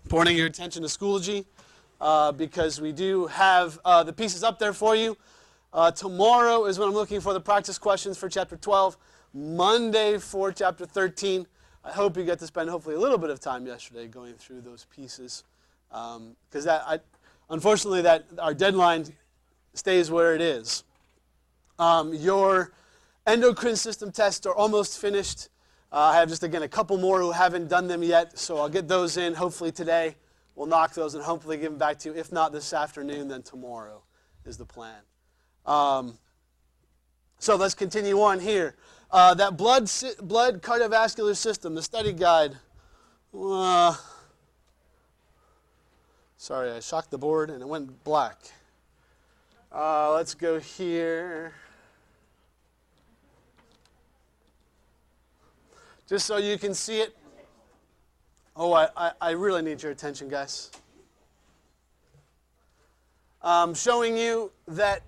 Pointing your attention to Schoology because we do have the pieces up there for you. Tomorrow is when I'm looking for the practice questions for Chapter 12. Monday for Chapter 13. I hope you get to spend hopefully a little bit of time yesterday going through those pieces. Because unfortunately, our deadline stays where it is. Your endocrine system tests are almost finished. I have just, again, a couple more who haven't done them yet, so I'll get those in hopefully today. We'll knock those and hopefully give them back to you. If not this afternoon, then tomorrow is the plan. So let's continue on here. That blood cardiovascular system, the study guide. Sorry, I shocked the board and it went black. Let's go here. Just so you can see it. Oh, I really need your attention, guys. Showing you that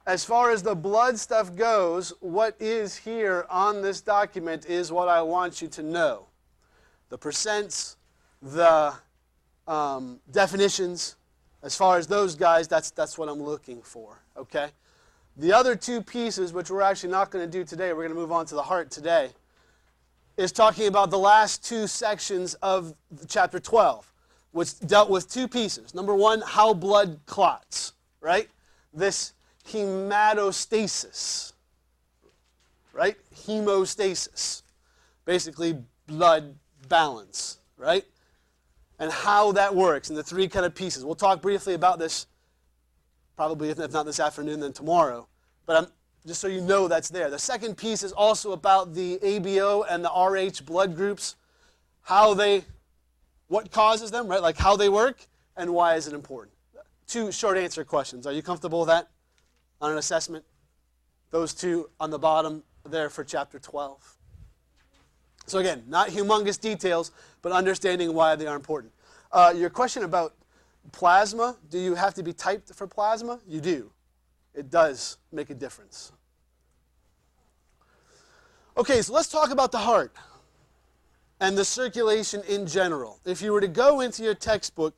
as far as the blood stuff goes, what is here on this document is what I want you to know. The percents, the definitions, as far as those guys, that's what I'm looking for, okay? The other two pieces, which we're actually not going to do today, we're going to move on to the heart today, is talking about the last two sections of Chapter 12, which dealt with two pieces. Number one, how blood clots, right? This hematostasis, right? Hemostasis, basically blood balance, right? And how that works, and the three kind of pieces. We'll talk briefly about this, probably if not this afternoon, then tomorrow. But just so you know that's there. The second piece is also about the ABO and the RH blood groups, what causes them, right? Like how they work, and why is it important. Two short answer questions. Are you comfortable with that on an assessment? Those two on the bottom there for Chapter 12. So again, not humongous details, but understanding why they are important. Your question about plasma, do you have to be typed for plasma? You do. It does make a difference. Okay, so let's talk about the heart and the circulation in general. If you were to go into your textbook,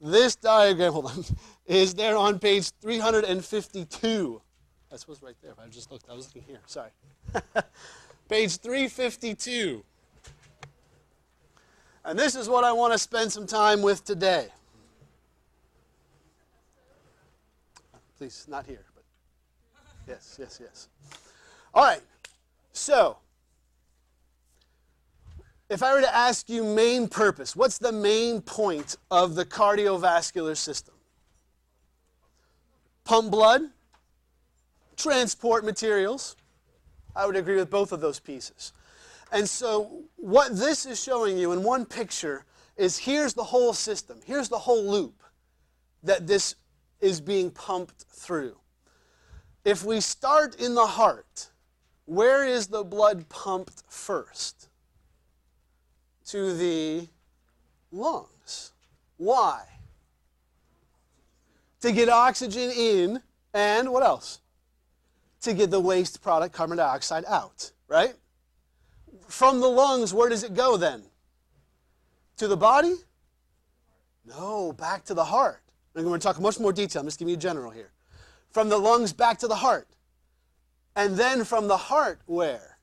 this diagram, hold on, is there on page 352. That was right there. If I just looked, I was looking here. Sorry. Page 352. And this is what I want to spend some time with today. Please, not here, but yes, yes, yes. All right, so if I were to ask you main purpose, what's the main point of the cardiovascular system? Pump blood, transport materials. I would agree with both of those pieces. And so what this is showing you in one picture is here's the whole system. Here's the whole loop that this is being pumped through. If we start in the heart, where is the blood pumped first? To the lungs. Why? To get oxygen in, and what else? To get the waste product, carbon dioxide, out, right? From the lungs, where does it go then? To the body? No, back to the heart. I'm going to talk much more detail. I'm just giving you general here. From the lungs back to the heart. And then from the heart, where?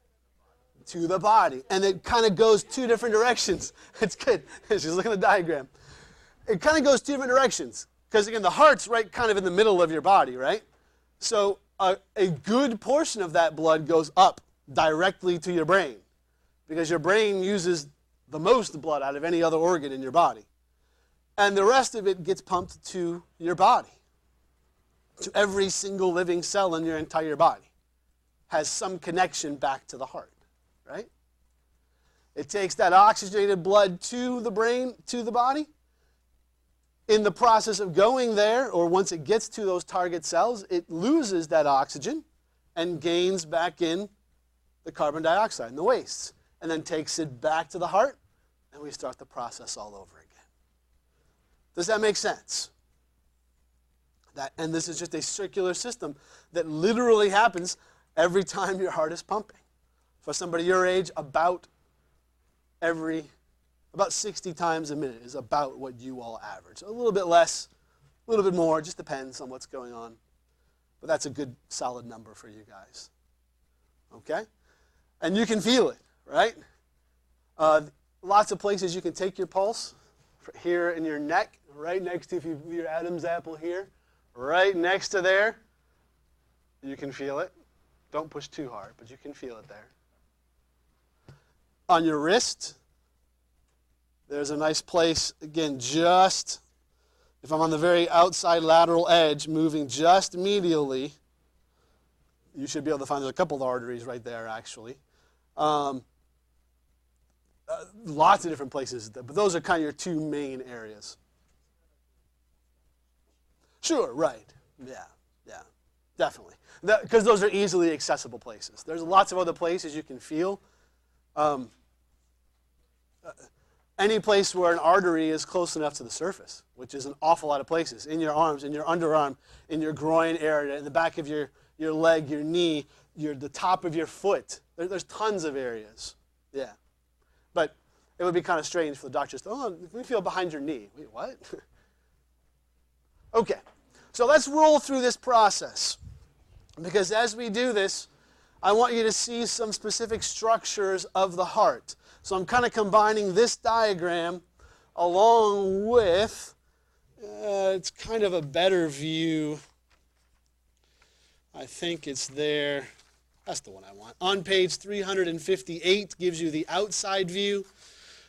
To the body. And it kind of goes two different directions. It's good. Just look at the diagram. It kind of goes two different directions. Because again, the heart's right kind of in the middle of your body, right? So a good portion of that blood goes up directly to your brain. Because your brain uses the most blood out of any other organ in your body. And the rest of it gets pumped to your body. To every single living cell in your entire body. Has some connection back to the heart, right? It takes that oxygenated blood to the brain, to the body. In the process of going there, or once it gets to those target cells, it loses that oxygen and gains back in the carbon dioxide and the wastes. And then takes it back to the heart, and we start the process all over again. Does that make sense? And this is just a circular system that literally happens every time your heart is pumping. For somebody your age, about every About 60 times a minute is about what you all average. A little bit less, a little bit more, just depends on what's going on. But that's a good, solid number for you guys. Okay? And you can feel it, right? Lots of places you can take your pulse. Here in your neck, right next to your Adam's apple here, right next to there. You can feel it. Don't push too hard, but you can feel it there. On your wrist, there's a nice place, again, just, if I'm on the very outside lateral edge, moving just medially, you should be able to find there's a couple of arteries right there, actually. Lots of different places, but those are kind of your two main areas. Sure, right. Yeah, definitely. Because those are easily accessible places. There's lots of other places you can feel. Any place where an artery is close enough to the surface, which is an awful lot of places, in your arms, in your underarm, in your groin area, in the back of your leg, your knee, the top of your foot. There's tons of areas. Yeah. But it would be kind of strange for the doctors to, let me feel behind your knee. Wait, what? Okay. So let's roll through this process. Because as we do this, I want you to see some specific structures of the heart. So I'm kind of combining this diagram along with, it's kind of a better view. I think it's there. That's the one I want. On page 358 gives you the outside view.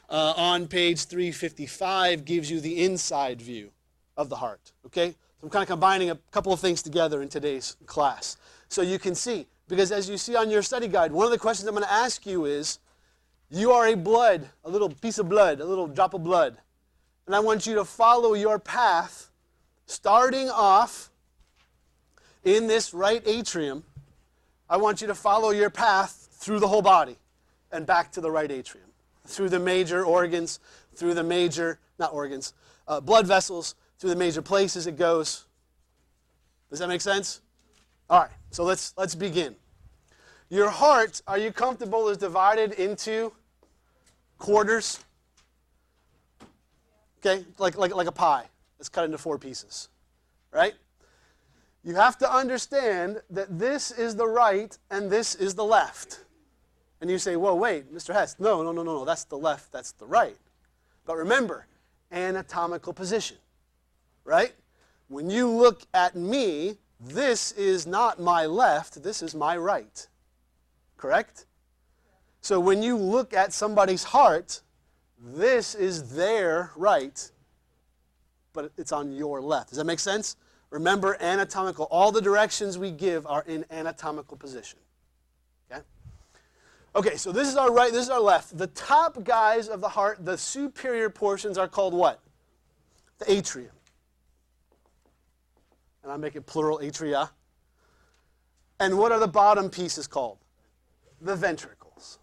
On page 355 gives you the inside view of the heart. Okay? So I'm kind of combining a couple of things together in today's class. So you can see, because as you see on your study guide, one of the questions I'm going to ask you is, you are a little piece of blood, a little drop of blood. And I want you to follow your path, starting off in this right atrium. I want you to follow your path through the whole body and back to the right atrium, through the major organs, through the major, blood vessels, through the major places it goes. Does that make sense? All right, so let's begin. Your heart, are you comfortable, is divided into quarters? Okay, like a pie. Let's cut into 4 pieces, right? You have to understand that this is the right and this is the left. And you say, whoa, wait, Mr. Hess, no, that's the left, that's the right. But remember, anatomical position, right? When you look at me, this is not my left, this is my right. Correct? So when you look at somebody's heart, this is their right, but it's on your left. Does that make sense? Remember, anatomical. All the directions we give are in anatomical position. Okay? Okay, so this is our right, this is our left. The top guys of the heart, the superior portions, are called what? The atrium. And I make it plural, atria. And what are the bottom pieces called? The ventricles.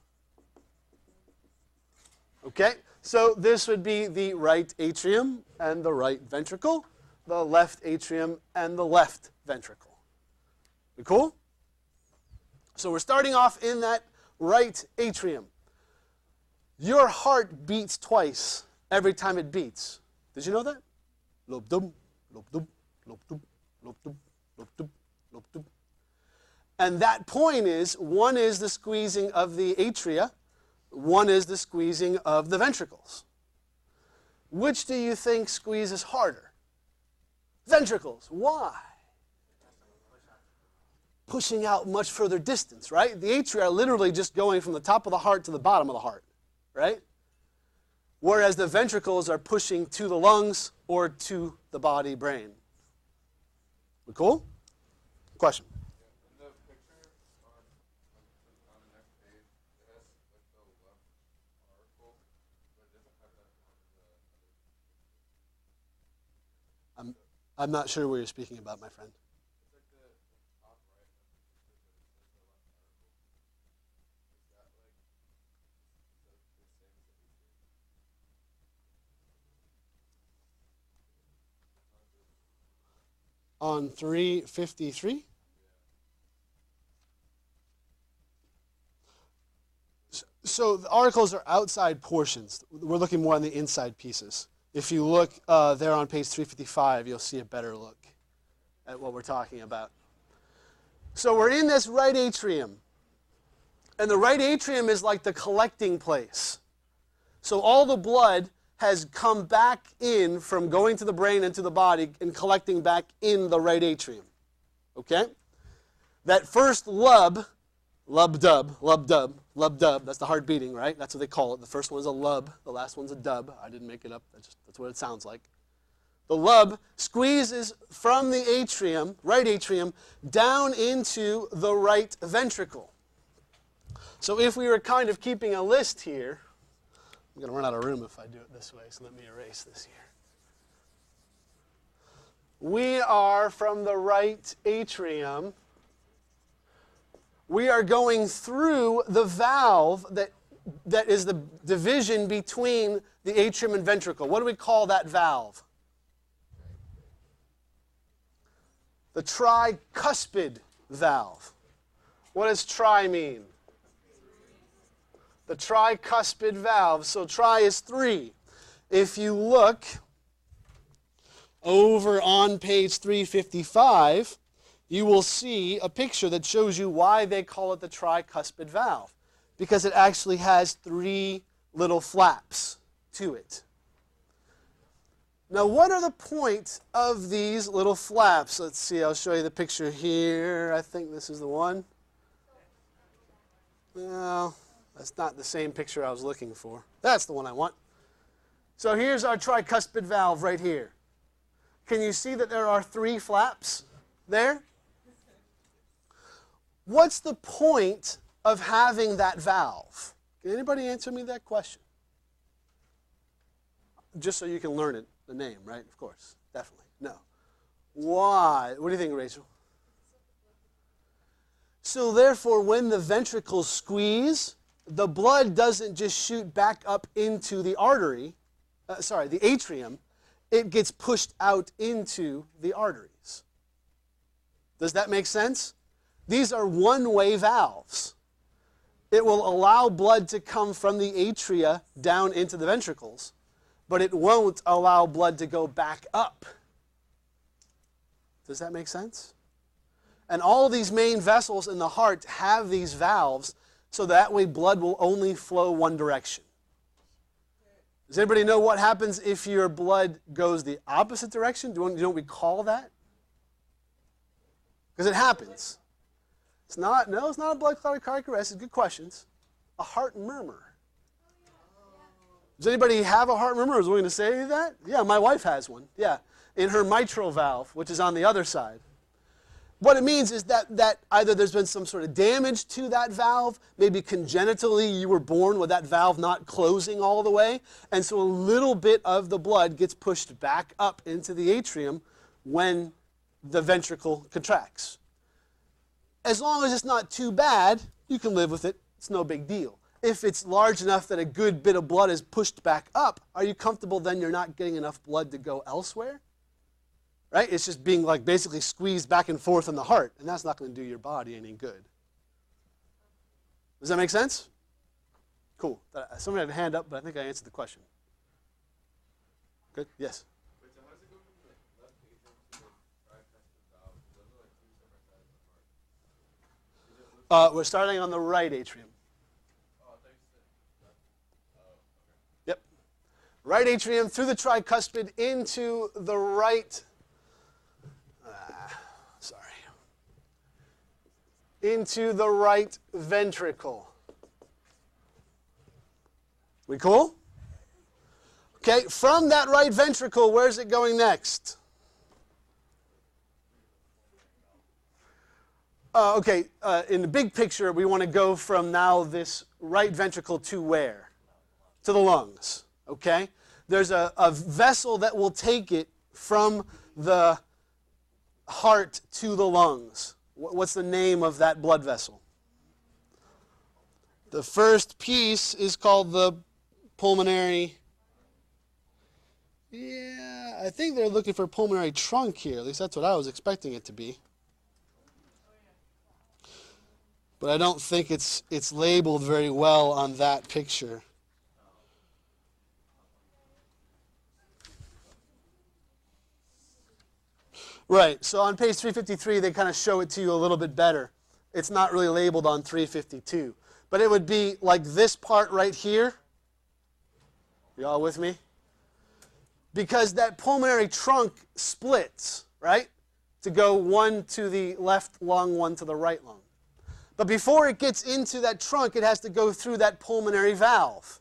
Okay, so this would be the right atrium and the right ventricle, the left atrium and the left ventricle. We cool? So we're starting off in that right atrium. Your heart beats twice every time it beats. Did you know that? Lob-dum, lob-dum, lob-dum, lob-dum, lob-dum, lob-dum. And that point is, one is the squeezing of the atria, one is the squeezing of the ventricles. Which do you think squeezes harder? Ventricles. Why? Pushing out much further distance, right? The atria are literally just going from the top of the heart to the bottom of the heart, right? Whereas the ventricles are pushing to the lungs or to the body brain. We cool? Question? I'm not sure what you're speaking about, my friend. On 353? So the articles are outside portions. We're looking more on the inside pieces. If you look there on page 355, you'll see a better look at what we're talking about. So we're in this right atrium. And the right atrium is like the collecting place. So all the blood has come back in from going to the brain and to the body and collecting back in the right atrium. Okay? That first lub dub, that's the heart beating, right? That's what they call it. The first one's a lub, the last one's a dub. I didn't make it up, that's what it sounds like. The lub squeezes from the atrium, right atrium, down into the right ventricle. So if we were kind of keeping a list here, I'm going to run out of room if I do it this way, so let me erase this here. We are from the right atrium. We are going through the valve that is the division between the atrium and ventricle. What do we call that valve? The tricuspid valve. What does tri mean? The tricuspid valve. So tri is 3. If you look over on page 355, you will see a picture that shows you why they call it the tricuspid valve. Because it actually has 3 little flaps to it. Now, what are the points of these little flaps? Let's see, I'll show you the picture here. I think this is the one. Well, that's not the same picture I was looking for. That's the one I want. So here's our tricuspid valve right here. Can you see that there are 3 flaps there? What's the point of having that valve? Can anybody answer me that question? Just so you can learn it, the name, right? Of course, definitely. No. Why? What do you think, Rachel? So therefore, when the ventricles squeeze, the blood doesn't just shoot back up into the artery, the atrium. It gets pushed out into the arteries. Does that make sense? These are one-way valves. It will allow blood to come from the atria down into the ventricles, but it won't allow blood to go back up. Does that make sense? And all of these main vessels in the heart have these valves, so that way blood will only flow one direction. Does anybody know what happens if your blood goes the opposite direction? Do you know what we call that? Because it happens. It's not a blood clot or cardiac arrest. It's good questions. A heart murmur. Does anybody have a heart murmur? I was going to say that? Yeah, my wife has one. Yeah, in her mitral valve, which is on the other side. What it means is that either there's been some sort of damage to that valve, maybe congenitally you were born with that valve not closing all the way, and so a little bit of the blood gets pushed back up into the atrium when the ventricle contracts. As long as it's not too bad, you can live with it. It's no big deal. If it's large enough that a good bit of blood is pushed back up, are you comfortable then you're not getting enough blood to go elsewhere? Right? It's just being like basically squeezed back and forth in the heart, and that's not going to do your body any good. Does that make sense? Cool. Somebody had a hand up, but I think I answered the question. Good? Yes? Wait, so how does it go from the left atrium to the tricuspid valve? Those are like 2 separate sides of the heart. We're starting on the right atrium. Oh, I thought you said left. Oh, okay. Yep. Right atrium through the tricuspid into the right. Into the right ventricle. We cool? Okay, from that right ventricle, where's it going next? In the big picture, we want to go from now this right ventricle to where? To the lungs, okay? There's a vessel that will take it from the heart to the lungs. What's the name of that blood vessel? The first piece is called the pulmonary. Yeah, I think they're looking for pulmonary trunk here. At least that's what I was expecting it to be. but I don't think it's labeled very well on that picture. Right, so on page 353, they kind of show it to you a little bit better. It's not really labeled on 352. But it would be like this part right here. You all with me? Because that pulmonary trunk splits, right? To go one to the left lung, one to the right lung. But before it gets into that trunk, it has to go through that pulmonary valve.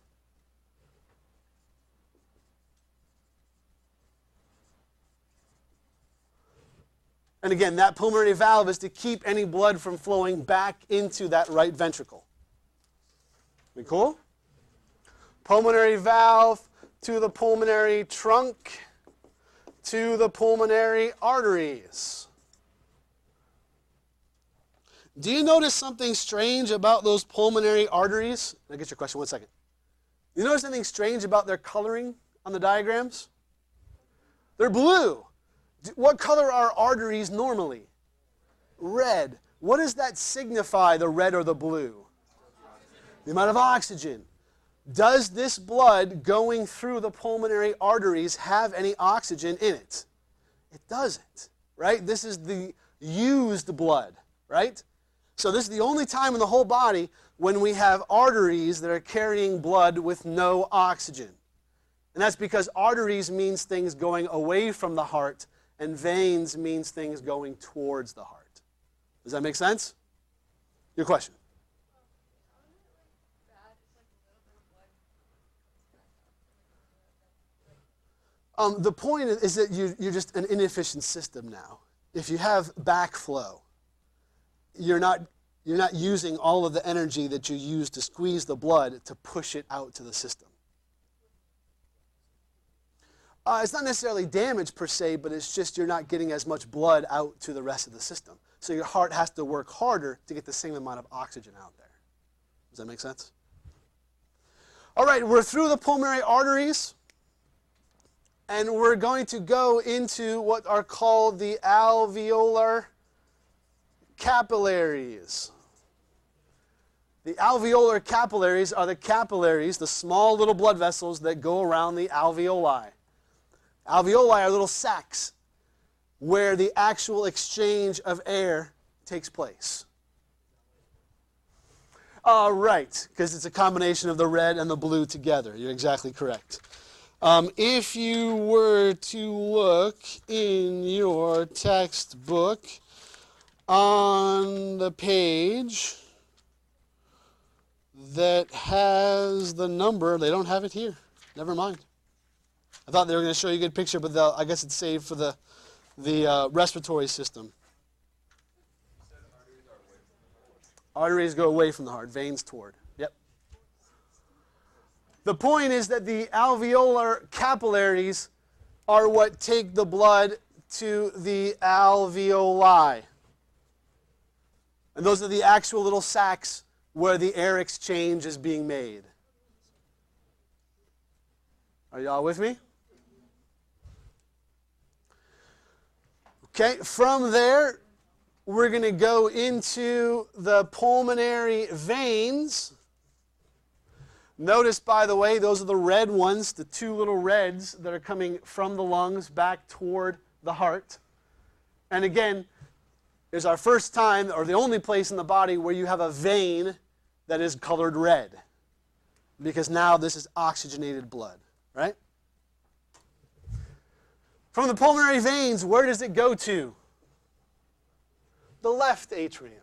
And again, that pulmonary valve is to keep any blood from flowing back into that right ventricle. We cool? Pulmonary valve to the pulmonary trunk to the pulmonary arteries. Do you notice something strange about those pulmonary arteries? I'll get your question, 1 second. You notice anything strange about their coloring on the diagrams? They're blue. What color are arteries normally? Red. What does that signify, the red or the blue? The amount of oxygen. Does this blood going through the pulmonary arteries have any oxygen in it? It doesn't, right? This is the used blood, right? So this is the only time in the whole body when we have arteries that are carrying blood with no oxygen. And that's because arteries means things going away from the heart, and veins means things going towards the heart. Does that make sense? Your question? The point is that you're just an inefficient system now. If you have backflow, you're not using all of the energy that you use to squeeze the blood to push it out to the system. It's not necessarily damage per se, but it's just you're not getting as much blood out to the rest of the system. So your heart has to work harder to get the same amount of oxygen out there. Does that make sense? All right, we're through the pulmonary arteries, and we're going to go into what are called the alveolar capillaries. The alveolar capillaries are the capillaries, the small little blood vessels that go around the alveoli. Alveoli are little sacs where the actual exchange of air takes place. Right, because it's a combination of the red and the blue together. You're exactly correct. If you were to look in your textbook on the page that has the number, they don't have it here. Never mind. I thought they were going to show you a good picture, but I guess it's saved for the respiratory system. Arteries go away from the heart, veins toward. Yep. The point is that the alveolar capillaries are what take the blood to the alveoli. And those are the actual little sacs where the air exchange is being made. Are y'all with me? Okay, from there, we're going to go into the pulmonary veins. Notice, by the way, those are the red ones, the two little reds that are coming from the lungs back toward the heart. And again, is our first time, or the only place in the body where you have a vein that is colored red. Because now this is oxygenated blood, right? From the pulmonary veins, where does it go to? The left atrium.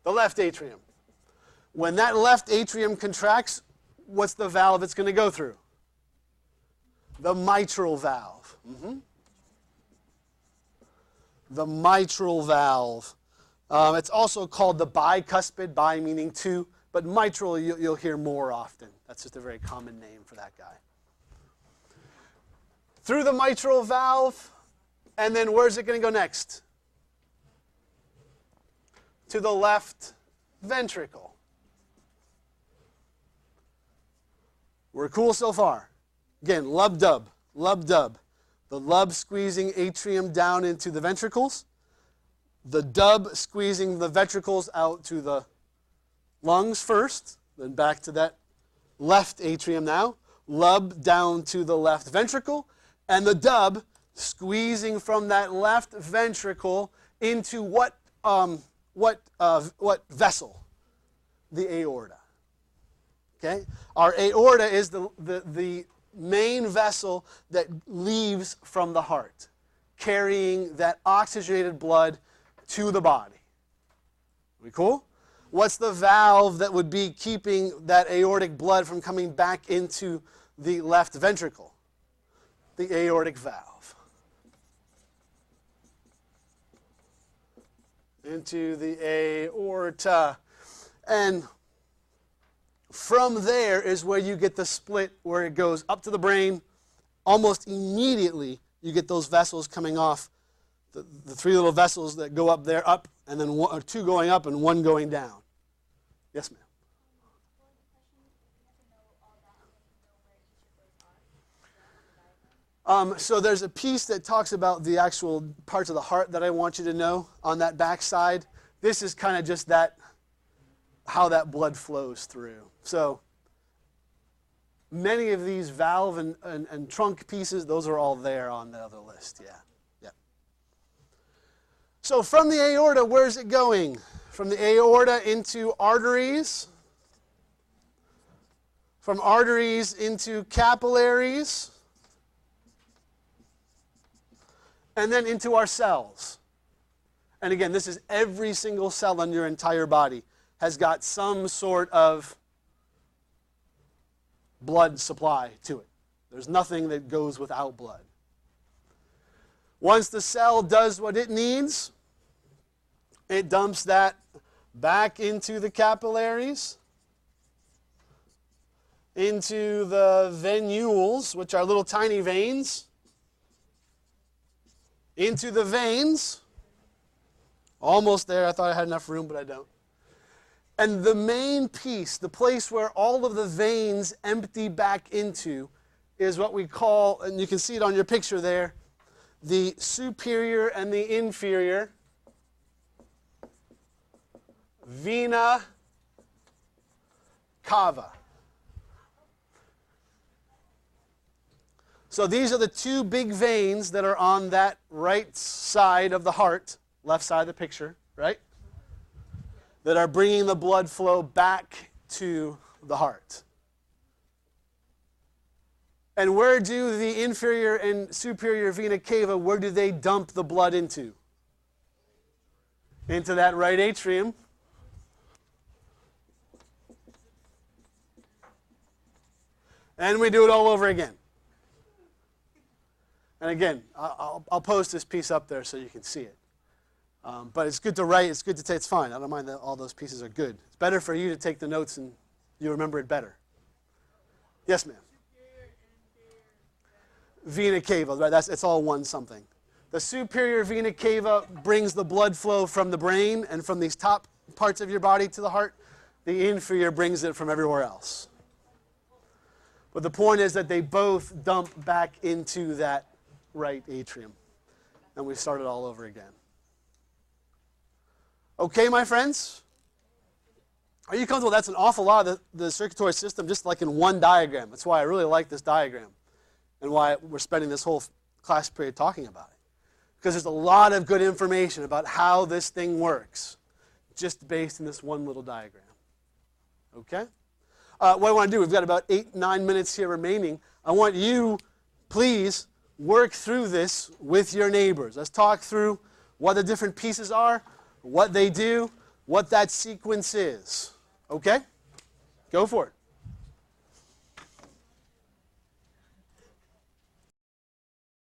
The left atrium. When that left atrium contracts, what's the valve it's going to go through? The mitral valve. The mitral valve. It's also called the bicuspid, bi meaning two, but mitral you'll hear more often. That's just a very common name for that guy. Through the mitral valve, and then where's it going to go next? To the left ventricle. We're cool so far. Again, lub-dub, lub-dub. The lub squeezing atrium down into the ventricles, The dub squeezing the ventricles out to the lungs first, then back to that left atrium now. Lub down to the left ventricle, and the dub squeezing from that left ventricle into what vessel? The aorta. Okay? Our aorta is the main vessel that leaves from the heart, carrying that oxygenated blood to the body. We cool? What's the valve that would be keeping that aortic blood from coming back into the left ventricle? The aortic valve. Into the aorta. And from there is where you get the split, where it goes up to the brain. Almost immediately, you get those vessels coming off. The three little vessels that go up there, up, and then one, or two going up and one going down. Yes, ma'am. So there's a piece that talks about the actual parts of the heart that I want you to know on that back side. This is kind of just that, how that blood flows through. So many of these valve and trunk pieces, those are all there on the other list. Yeah. So from the aorta, where's it going? From the aorta into arteries. From arteries into capillaries. And then into our cells. And again, this is every single cell in your entire body has got some sort of blood supply to it. There's nothing that goes without blood. Once the cell does what it needs, it dumps that back into the capillaries, into the venules, which are little tiny veins, into the veins. Almost there. I thought I had enough room, but I don't. And the main piece, the place where all of the veins empty back into, is what we call, and you can see it on your picture there, the superior and the inferior vena cava. So these are the two big veins that are on that right side of the heart, left side of the picture, right? That are bringing the blood flow back to the heart. And where do the inferior and superior vena cava, where do they dump the blood into? Into that right atrium. And we do it all over again. And again, I'll post this piece up there so you can see it. But it's good to write, it's good to take, it's fine. I don't mind that all those pieces are good. It's better for you to take the notes and you remember it better. Yes, ma'am. Vena cava, right? It's all one something. The superior vena cava brings the blood flow from the brain and from these top parts of your body to the heart. The inferior brings it from everywhere else. But the point is that they both dump back into that right atrium. And we start it all over again. Okay, my friends? Are you comfortable? That's an awful lot of the circulatory system just like in one diagram. That's why I really like this diagram and why we're spending this whole class period talking about it. Because there's a lot of good information about how this thing works just based in this one little diagram. Okay? What I want to do, we've got about 8-9 minutes here remaining. I want you, please, work through this with your neighbors. Let's talk through what the different pieces are, what they do, what that sequence is. Okay? Go for it.